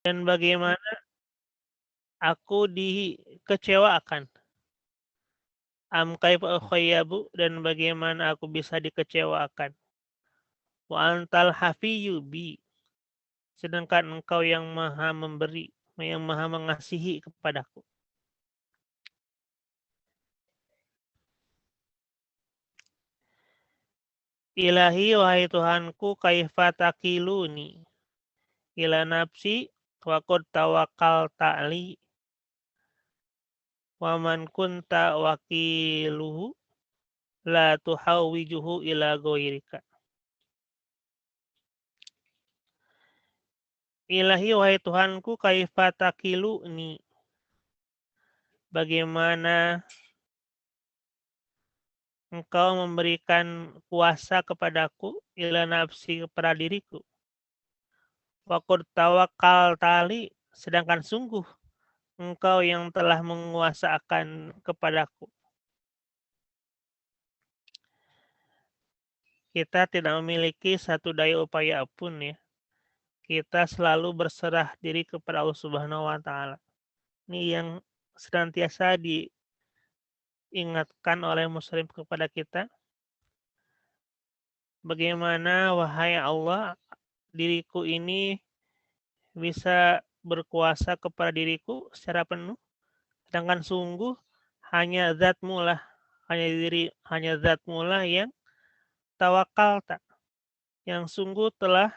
dan bagaimana aku dikecewakan. Am kaifa ukhayyabu, dan bagaimana aku bisa dikecewakan. Wa antal hafiyyu bi, sedangkan engkau yang maha memberi, yang maha mengasihi kepadaku. Ilahi, wahai Tuhanku, kaifa takiluni ila nafsi wa qad tawakkal ta'li wa man kunta wakiluhu la tuhawwijuhu ila ghairika. Ilahi, wahai Tuhanku, kaifa takiluni, bagaimana engkau memberikan kuasa kepadaku, ila nafsi, kepada diriku. Wa qad tawakkal ta'li, sedangkan sungguh engkau yang telah menguasakan kepadaku. Kita tidak memiliki satu daya upaya pun ya. Kita selalu berserah diri kepada Allah Subhanahu wa taala. Ini yang senantiasa diingatkan oleh muslim kepada kita. Bagaimana wahai Allah, diriku ini bisa berkuasa kepada diriku secara penuh, sedangkan sungguh hanya Zat-Mu lah, hanya Zat-Mu lah yang tawakal tak, yang sungguh telah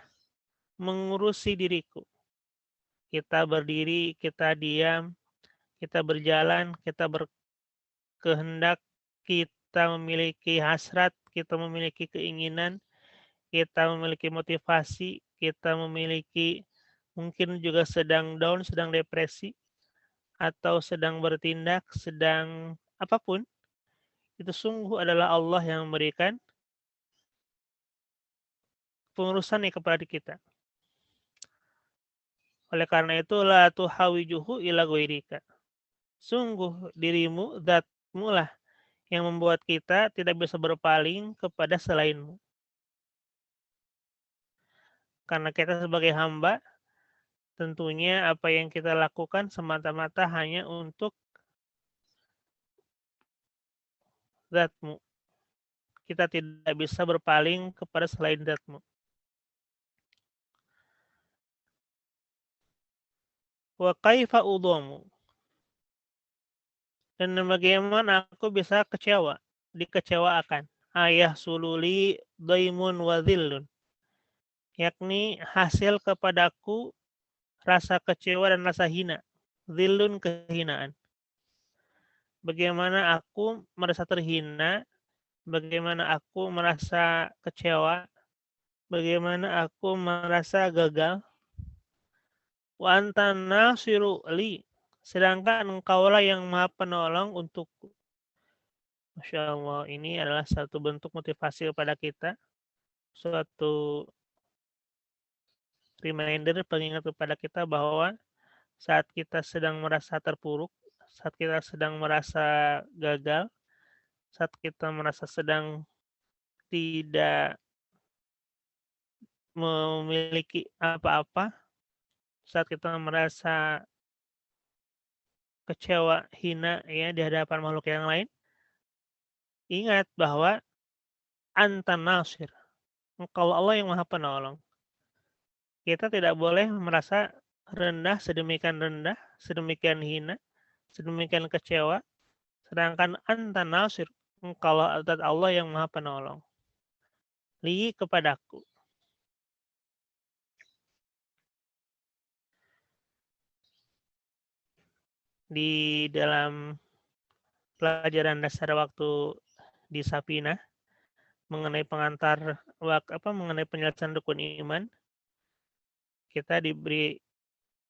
mengurusi diriku. Kita berdiri, kita diam, kita berjalan, kita berkehendak, kita memiliki hasrat, kita memiliki keinginan, kita memiliki motivasi, kita memiliki mungkin juga sedang down, sedang depresi, atau sedang bertindak, sedang apapun, itu sungguh adalah Allah yang memberikan pengurusannya kepada kita. Oleh karena itu, la tuhawijuhu ila ghairika. Sungguh dirimu, Zat-Mu lah yang membuat kita tidak bisa berpaling kepada selain-Mu. Karena kita sebagai hamba, tentunya apa yang kita lakukan semata-mata hanya untuk Zat-Mu. Kita tidak bisa berpaling kepada selain Zat-Mu. Wa kaifa udhamu, dan bagaimana aku bisa kecewa, dikecewakan. Ayah sululi daimun wa dhillun, yakni hasil kepadaku rasa kecewa dan rasa hina. Dhillun, kehinaan. Bagaimana aku merasa terhina, bagaimana aku merasa kecewa, bagaimana aku merasa gagal. Wa anta nasiru li, sedangkan engkaulah yang maha penolong untukku. Masya Allah, ini adalah satu bentuk motivasi kepada kita, suatu reminder, pengingat kepada kita bahwa saat kita sedang merasa terpuruk, saat kita sedang merasa gagal, saat kita merasa sedang tidak memiliki apa-apa, saat kita merasa kecewa, hina ya di hadapan makhluk yang lain, ingat bahwa anta nasir, engkau Allah yang maha penolong. Kita tidak boleh merasa rendah, sedemikian hina, sedemikian kecewa, sedangkan anta nasir, engkau Allah yang maha penolong. Li, kepadaku. Di dalam pelajaran dasar waktu di Sapina mengenai mengenai penjelasan rukun iman, kita diberi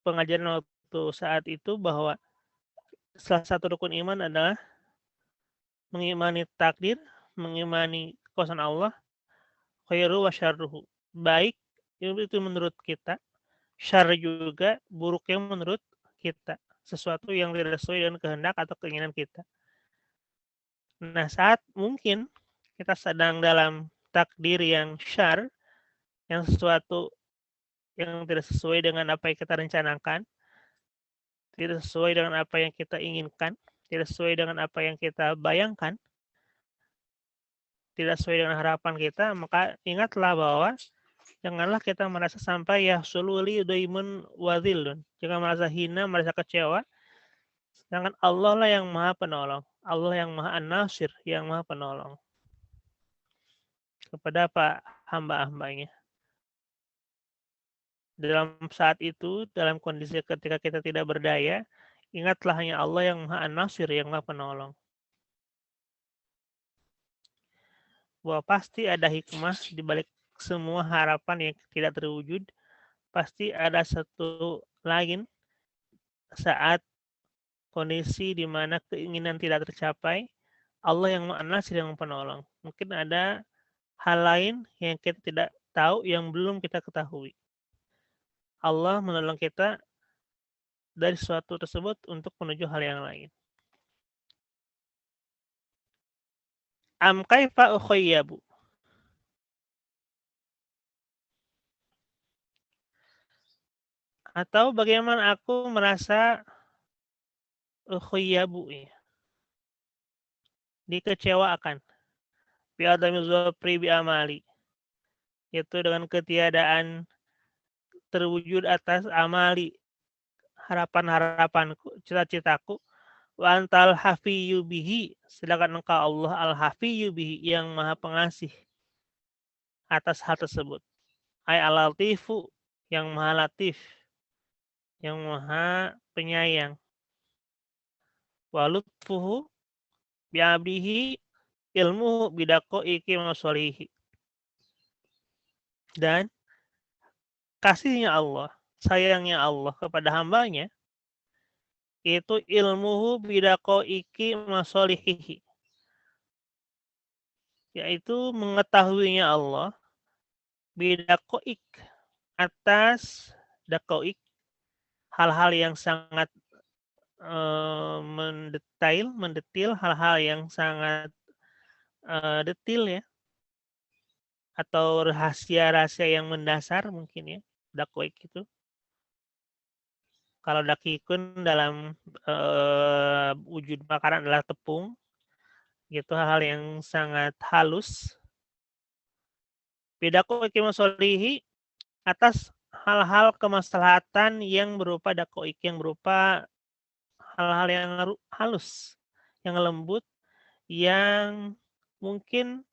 pengajaran waktu saat itu bahwa salah satu rukun iman adalah mengimani takdir, mengimani kekuasaan Allah, khairu wa syarruhu. Baik itu menurut kita, syar juga buruknya menurut kita. Sesuatu yang tidak sesuai dengan kehendak atau keinginan kita. Nah, saat mungkin kita sedang dalam takdir yang syar, yang sesuatu yang tidak sesuai dengan apa yang kita rencanakan, tidak sesuai dengan apa yang kita inginkan, tidak sesuai dengan apa yang kita bayangkan, tidak sesuai dengan harapan kita, maka ingatlah bahwa janganlah kita merasa sampai ya sululi daimun wadhilun. Jangan merasa hina, merasa kecewa. Sedangkan Allah lah yang maha penolong. Allah yang maha an-nasir, yang maha penolong kepada hamba-hambanya. Dalam saat itu, dalam kondisi ketika kita tidak berdaya, ingatlah hanya Allah yang maha an-nasir, yang maha penolong. Bahwa pasti ada hikmah di balik semua harapan yang tidak terwujud. Pasti ada satu lain saat kondisi di mana keinginan tidak tercapai, Allah yang maha nasir, yang penolong. Mungkin ada hal lain yang kita tidak tahu, yang belum kita ketahui. Allah menolong kita dari sesuatu tersebut untuk menuju hal yang lain. Am kaifa ukhayyabu. Atau bagaimana aku merasa ukhayyabu ya, dikecewakan. Bi adami dzafri bi amali. Itu dengan ketiadaan terwujud atas amali, harapan-harapanku, cita-citaku. Wa antal hafiyyu bihi, sedangkan engkau Allah al-hafiyyu bihi, yang maha pengasih atas hal tersebut. Ay al-latifu, yang maha latif, yang maha penyayang. Wa lutfuhu bi'abdihi ilmu bidaqaiqi masalihi. Dan kasihnya Allah, sayangnya Allah kepada hambanya, itu ilmuhu bidaqaiqi masalihi, yaitu mengetahuinya Allah bidaqaiq, atas daqaiq, hal-hal yang sangat mendetil, hal-hal yang sangat detil ya, atau rahasia-rahasia yang mendasar mungkin ya, daqaiq itu. Kalau dakikun dalam wujud makanan adalah tepung, gitu, hal-hal yang sangat halus. Bidaqaiqi masalihi, atas hal-hal kemaslahatan yang berupa daqaiq, yang berupa hal-hal yang halus, yang lembut, yang mungkin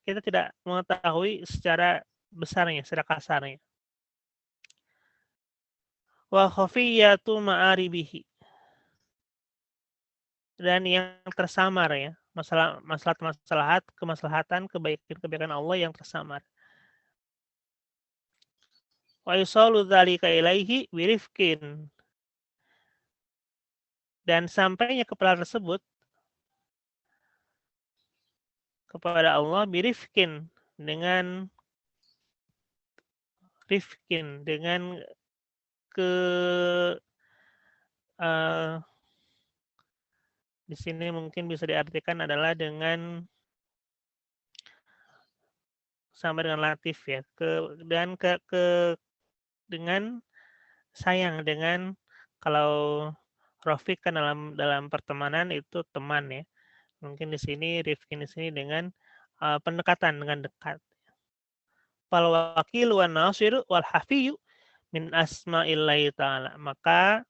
kita tidak mengetahui secara besarnya, secara kasarnya. Wa khafiyatu ma'aribihi, dan yang tersamar ya, masalah-masalah, kemaslahatan, kebaikan-kebaikan Allah yang tersamar. Wa yusalu dzalika ilaihi birifkin, dan sampainya kepada tersebut kepada Allah birifkin, dengan rifkin, dengan ke di sini mungkin bisa diartikan adalah dengan sama dengan latif ya, dan dengan sayang, dengan, kalau Rafiq kan dalam pertemanan itu teman ya. Mungkin di sini rifkin di sini dengan pendekatan, dengan dekat. Fal wakil wan nasir wal hafiyyu min asma'illahi ta'ala. Maka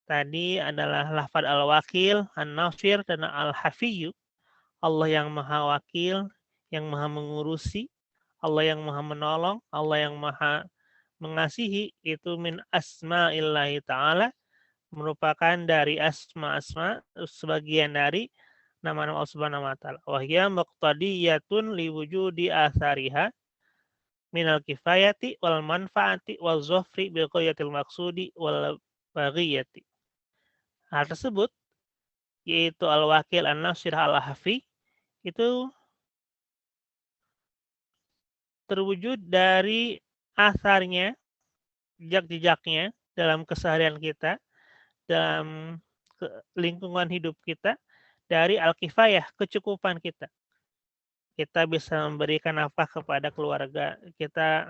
tadi adalah lafaz al-wakil, an-nasir, dan al-hafiyyu. Allah yang maha wakil, yang maha mengurusi, Allah yang maha menolong, Allah yang maha mengasihi, itu min asma'illahi ta'ala, merupakan dari asma-asma, sebagian dari nama-nama Allah Subhanahu wa taala. Wa hiya muqtadiyatun liwujudi athariha minal kifayati wal manfaati wal zofri bil qiyatil maqsudi wal baghiyati. Hal tersebut, yaitu al-wakil, an-nasir, al-hafi, itu terwujud dari asarnya, jejak-jejaknya dalam keseharian kita, dalam lingkungan hidup kita, dari al-kifayah, kecukupan kita. Kita bisa memberikan nafkah kepada keluarga, kita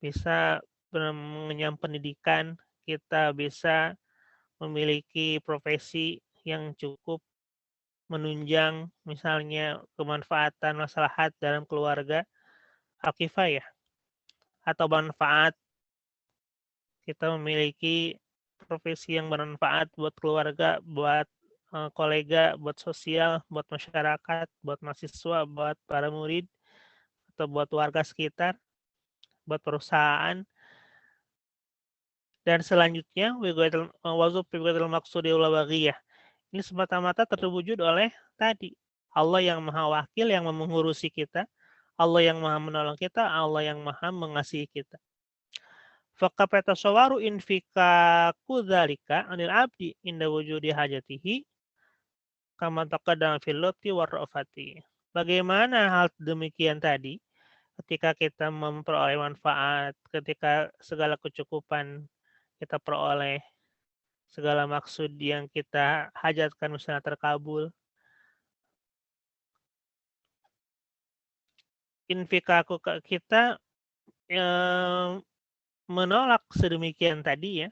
bisa mengenyam pendidikan, kita bisa memiliki profesi yang cukup menunjang misalnya kemanfaatan maslahat dalam keluarga al-kifayah, atau manfaat kita memiliki profesi yang bermanfaat buat keluarga, buat kolega, buat sosial, buat masyarakat, buat mahasiswa, buat para murid, atau buat warga sekitar, buat perusahaan. Dan selanjutnya wazub biqaidil maqsudi wal baghiyah. Ini semata-mata terwujud oleh tadi Allah yang Maha Wakil, yang mengurusi kita, Allah yang Maha menolong kita, Allah yang Maha mengasihi kita. Faqad yatasawwaru infikaku dzalika 'anil 'abdi inda wujudi hajatihi kama taqaddama fil lutfi war ra'fati. Bagaimana hal demikian tadi ketika kita memperoleh manfaat, ketika segala kecukupan kita peroleh, segala maksud yang kita hajatkan misalnya terkabul. Infikaku kita menolak sedemikian tadi ya.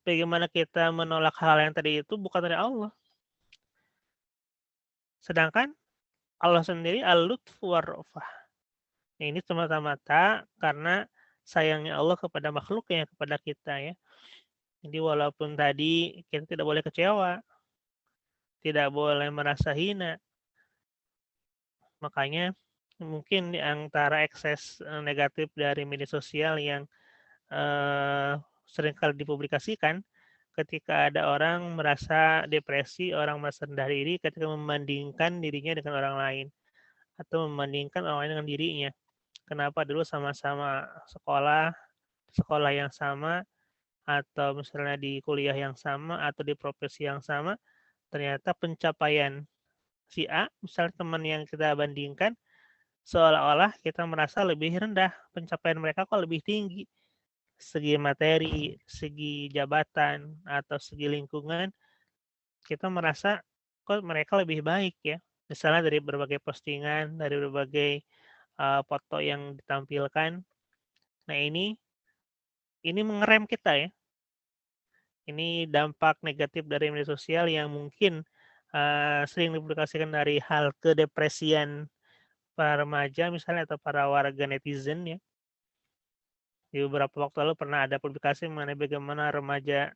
Bagaimana kita menolak hal yang tadi itu bukan dari Allah. Sedangkan Allah sendiri al-lutfu war-ra'fah. Ini semata-mata karena sayangnya Allah kepada makhluknya, kepada kita ya. Jadi walaupun tadi kita tidak boleh kecewa, tidak boleh merasa hina. Makanya mungkin di antara ekses negatif dari media sosial yang seringkali dipublikasikan, ketika ada orang merasa depresi, orang merasa rendah diri ketika membandingkan dirinya dengan orang lain, atau membandingkan orang lain dengan dirinya. Kenapa dulu sama-sama sekolah, sekolah yang sama, atau misalnya di kuliah yang sama, atau di profesi yang sama, ternyata pencapaian si A, misalnya teman yang kita bandingkan, seolah-olah kita merasa lebih rendah, pencapaian mereka kok lebih tinggi. Segi materi, segi jabatan, atau segi lingkungan, kita merasa kok mereka lebih baik ya. Misalnya dari berbagai postingan, dari berbagai foto yang ditampilkan. Nah ini mengerem kita ya. Ini dampak negatif dari media sosial yang mungkin sering dipublikasikan dari hal kedepresian para remaja misalnya atau para warga netizen ya. Di beberapa waktu lalu pernah ada publikasi mengenai bagaimana remaja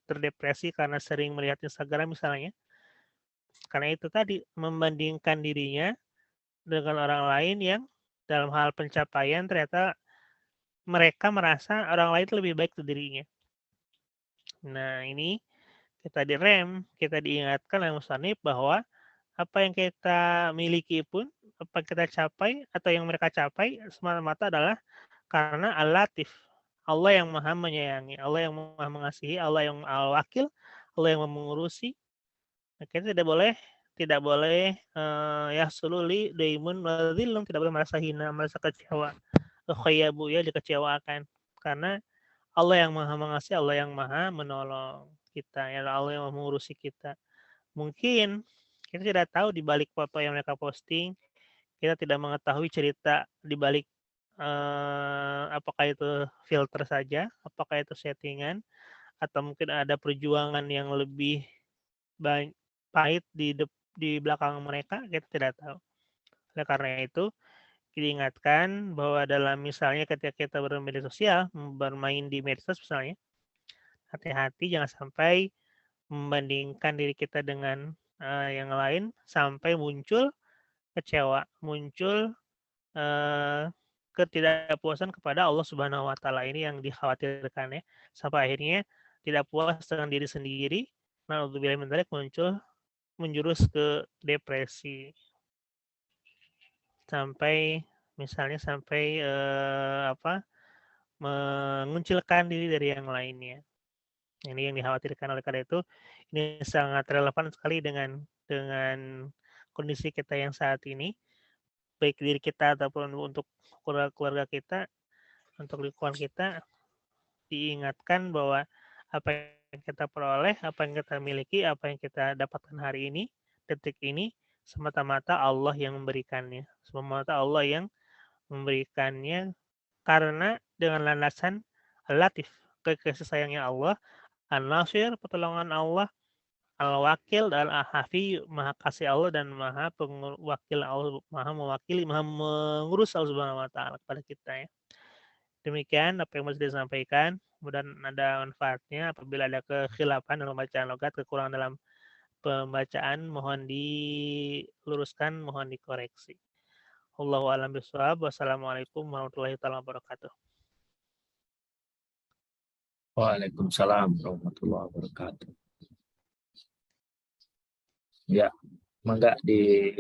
terdepresi karena sering melihat Instagram misalnya. Karena itu tadi membandingkan dirinya dengan orang lain yang dalam hal pencapaian ternyata mereka merasa orang lain lebih baik dari dirinya. Nah, ini kita direm, kita diingatkan oleh musannif bahwa apa yang kita miliki pun, apa yang kita capai atau yang mereka capai semata-mata adalah karena Al-Latif. Allah yang Maha menyayangi, Allah yang Maha mengasihi, Allah yang Al-Wakil, Allah yang mengurusi. Nah, kita tidak boleh ya sululi daimun wadzillun, tidak boleh merasa hina, merasa kecewa. Khayyabu ya dikecewakan. Karena Allah yang Maha mengasihi, Allah yang Maha menolong kita, ya Allah yang mengurusi kita. Mungkin kita tidak tahu di balik foto yang mereka posting, kita tidak mengetahui cerita di balik apakah itu filter saja, apakah itu settingan, atau mungkin ada perjuangan yang lebih pahit di belakang mereka, kita tidak tahu. Oleh karena itu, diingatkan bahwa dalam misalnya ketika kita bermedia sosial, bermain di medsos misalnya, hati-hati jangan sampai membandingkan diri kita dengan yang lain sampai muncul kecewa, muncul ketidakpuasan kepada Allah Subhanahu wa taala ini yang dikhawatirkan ya. Sampai akhirnya tidak puas dengan diri sendiri, naudzubillah min dzalik, menjurus ke depresi. Sampai misalnya menguncilkan diri dari yang lainnya. Ini yang dikhawatirkan. Oleh karena itu ini sangat relevan sekali dengan kondisi kita yang saat ini, baik diri kita ataupun untuk keluarga kita, untuk lingkungan kita, diingatkan bahwa apa yang kita peroleh, apa yang kita miliki, apa yang kita dapatkan hari ini, detik ini, semata-mata Allah yang memberikannya. Semata-mata Allah yang memberikannya karena dengan landasan Latif, kasih sayangnya Allah, An-Nasir, pertolongan Allah, Al-Wakil dan Al-Hafi, maha kasih Allah dan maha wakil Allah, maha mewakili, maha mengurus Allah Subhanahu wa taala kepada kita ya. Demikian apa yang bisa disampaikan, kemudian ada manfaatnya. Apabila ada kekhilafan dalam bacaan logat, kekurangan dalam pembacaan, mohon diluruskan, mohon dikoreksi. Wallahu a'lam bishawab. Wassalamualaikum warahmatullahi wabarakatuh. Waalaikumsalam warahmatullahi wabarakatuh. Ya, mangga di